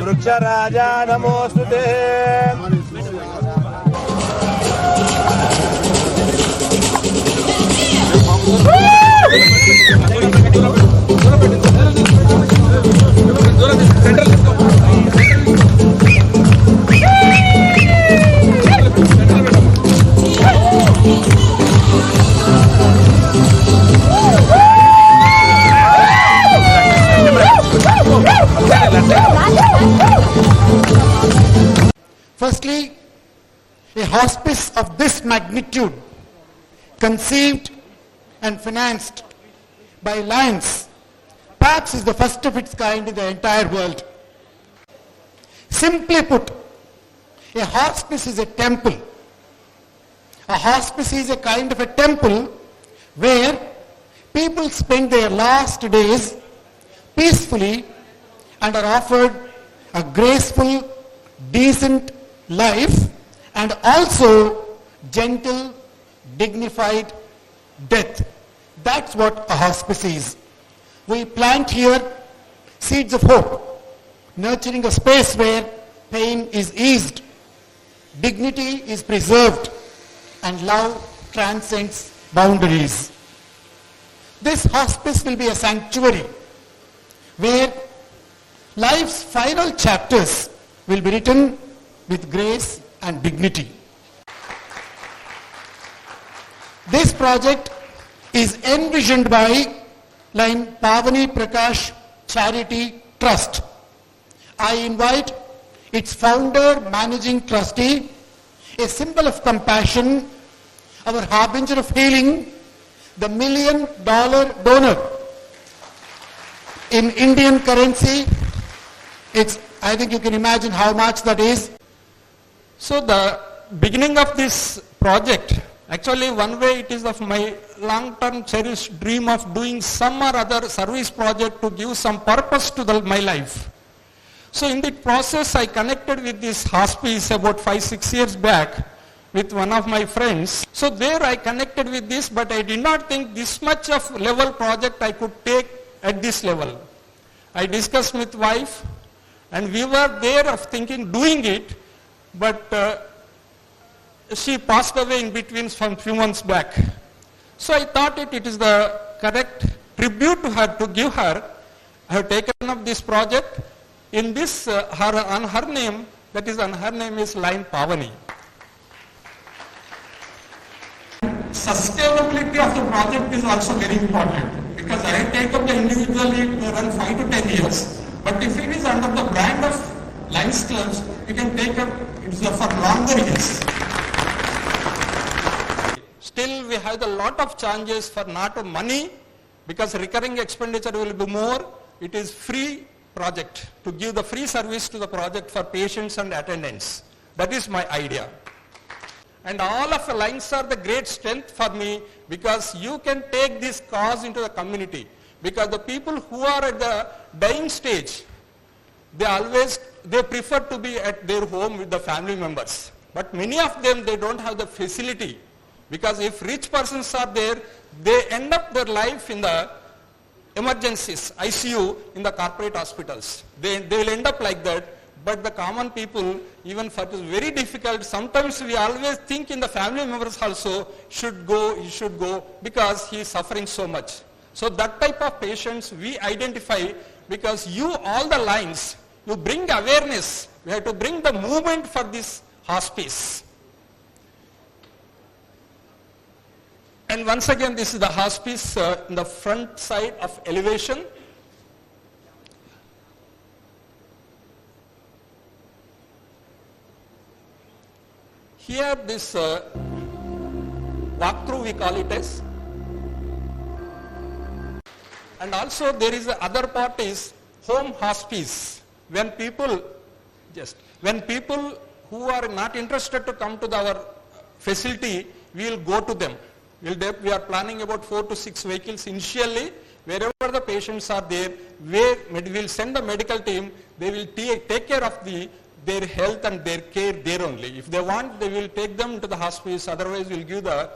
वृक्षराजा नमोस्तुते। Firstly, a hospice of this magnitude, conceived and financed by Lions, perhaps is the first of its kind in the entire world. Simply put, a hospice is a temple. A hospice is a kind of a temple where people spend their last days peacefully and are offered a graceful, decent life and also gentle, dignified death. That's what a hospice is. We plant here seeds of hope, nurturing a space where pain is eased, dignity is preserved, and love transcends boundaries. This hospice will be a sanctuary where life's final chapters will be written with grace and dignity. This project is envisioned by line Pavani Prakash Charity Trust. I invite its founder, managing trustee, a symbol of compassion, our harbinger of healing, the $1 million donor. In Indian currency, I think you can imagine how much that is. So the beginning of this project, actually one way it is of my long-term cherished dream of doing some or other service project to give some purpose to my life. So in the process I connected with this hospice about 5-6 years back with one of my friends. So there I connected with this, but I did not think this much of level project I could take at this level. I discussed with wife and we were there of thinking doing it, but she passed away in between from few months back. So I thought it is the correct tribute to her to give her. I have taken up this project in this on her name, that is on her name is line Pavani. Sustainability of the project is also very important because I take up the individually to run 5 to 10 years. But if it is under the brand of Lions Clubs, you can take up it for longer years. Still we have a lot of challenges for not money because recurring expenditure will be more. It is free project to give the free service to the project for patients and attendants. That is my idea. And all of the lines are the great strength for me because you can take this cause into the community. Because the people who are at the dying stage, they prefer to be at their home with the family members. But many of them, they don't have the facility. Because if rich persons are there, they end up their life in the emergencies, ICU, in the corporate hospitals. They will end up like that. but the common people, even for it is very difficult, sometimes we always think in the family members also, should go, he should go, because he is suffering so much. So that type of patients we identify, because you, all the lines, you bring awareness. We have to bring the movement for this hospice. And once again, this is the hospice in the front side of elevation. Here this walkthrough we call it as. And also there is the other part is home hospice. When people who are not interested to come to our facility, we will go to them. We are planning about 4 to 6 vehicles initially. Wherever the patients are there, we will send the medical team. They will take care of their health and their care there only. If they want, they will take them to the hospice. Otherwise, we will give the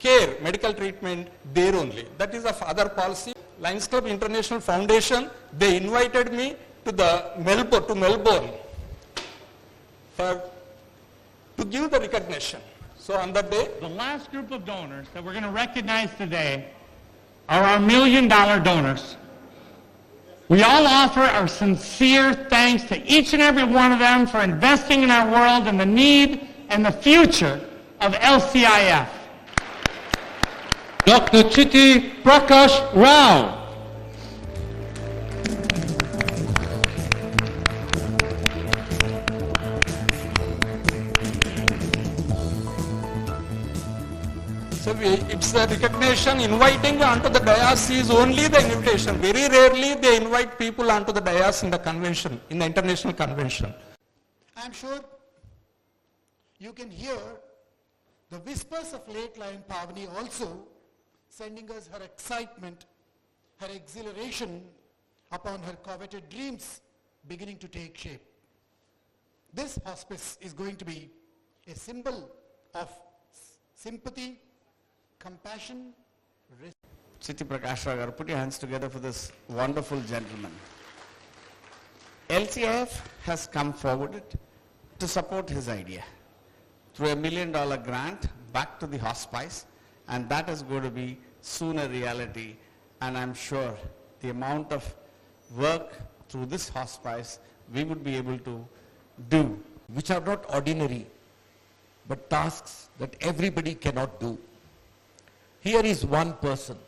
care, medical treatment there only. That is of other policy. Lions Club International Foundation, they invited me to Melbourne to give the recognition. So on that day, the last group of donors that we're going to recognize today are our $1 million donors. We all offer our sincere thanks to each and every one of them for investing in our world and the need and the future of LCIF. Dr. Chitti Prakash Rao. So it's a recognition. Inviting onto the dais is only the invitation. Very rarely they invite people onto the dais in the convention, in the international convention. I'm sure you can hear the whispers of late Lion Pavani also sending us her excitement, her exhilaration upon her coveted dreams beginning to take shape. This hospice is going to be a symbol of sympathy, compassion, Chitti Prakash Rao garu, put your hands together for this wonderful gentleman. LCIF has come forward to support his idea through $1 million grant back to the hospice, and that is going to be soon a reality. And I'm sure the amount of work through this hospice we would be able to do, which are not ordinary, but tasks that everybody cannot do. Here is one person,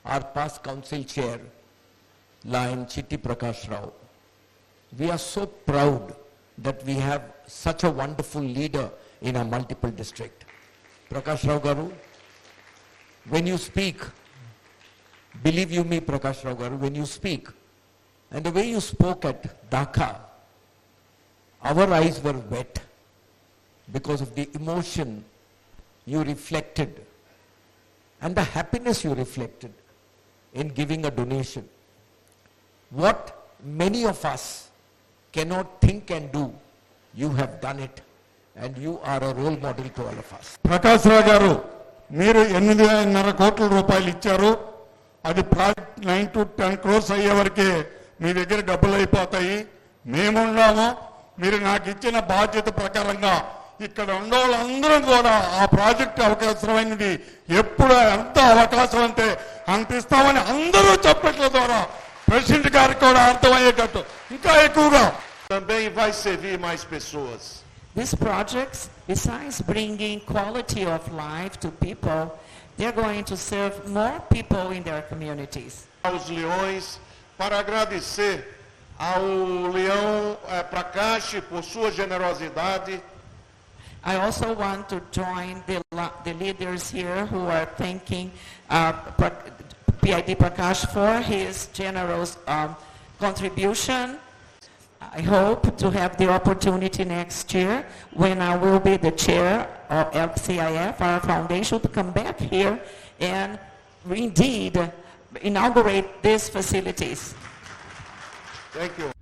our past council chair, Lion Chitti Prakash Rao. We are so proud that we have such a wonderful leader in our multiple district. Prakash Rao Garu, when you speak, believe you me Prakash Rao Garu, when you speak, and the way you spoke at Dhaka, our eyes were wet because of the emotion you reflected and the happiness you reflected in giving a donation. What many of us cannot think and do, you have done it, and you are a role model to all of us. Prakash రావు గారు, మీరు 8.5 కోట్ల రూపాయలు ఇచ్చారు. అది project 9 to 10 crores అయ్యే వరకే మీ దగ్గర డబ్బులు అయిపోతాయి. మేమున్నాము. మీరు నాకు ఇచ్చిన బాధ్యత ప్రకారంగా ఇక్కడ ఉన్న వాళ్ళందరం కూడా ఆ ప్రాజెక్ట్ అవకాశమైనది ఎప్పుడు ఎంత అవకాశం అంటే అంత ఇస్తామని అందరూ చెప్పట్ల ద్వారా ప్రెసిడెంట్ గారికి కూడా అర్థమయ్యేటట్టు ఇంకా ఎక్కువగా também vai servir mais pessoas. These projects, besides bringing quality of life to people, they're going to serve more people in their communities. Aos leões, para agradecer ao leão Prakash por sua generosidade. I also want to join the leaders here who are thanking PID Prakash for his generous contribution. I hope to have the opportunity next year when I will be the chair of LCIF, our foundation, to come back here and indeed inaugurate these facilities. Thank you.